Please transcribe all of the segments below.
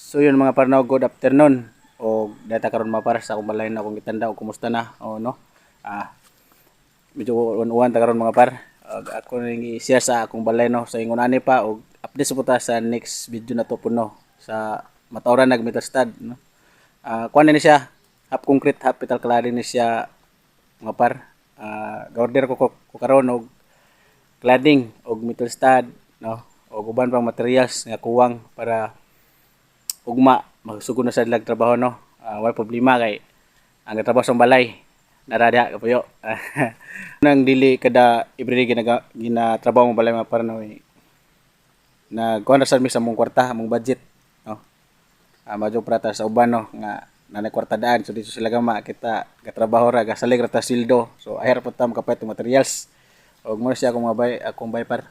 So yun mga par, no, good afternoon. O data karon mga par sa akong balay na akong gitanda o kumusta na o no. Ah, medyo uwan ta karon mga par. Ako ning i-share sa akong balay no sa ingon ani pa og update sa puta sa next video na to puno sa matauran nag metal stud no. Kuan ni siya half concrete half metal cladding ni siya mga par. Ga-order ko karon og cladding og metal stud no og uban pang materials nga kuwang para ugma magsugod na sa ilang trabaho no. Wala problema kay ang trabaho sa balay narada kapuyo. Nang dili kada everyday ginatrabaho mo balay mga para no nagkuhan ra sad mi sa mong kwarta mong budget no. Madyo prata sa uban no nga nanay kwarta daan so dito sila gama kita gatrabaho ra gasalig ra ta sildo so ahir pud ta makapay og materials og mo siya akong bay par.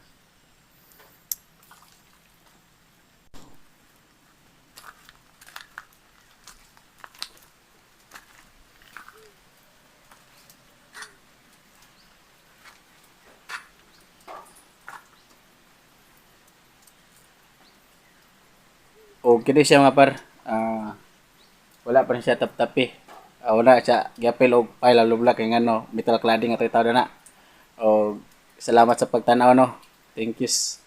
O kini siya mga par, wala pa rin siya tap-tapi. Wala siya gyapil og pile lubla kay ngano metal cladding ato tawag na. O salamat sa pagtanaw no. Thank you.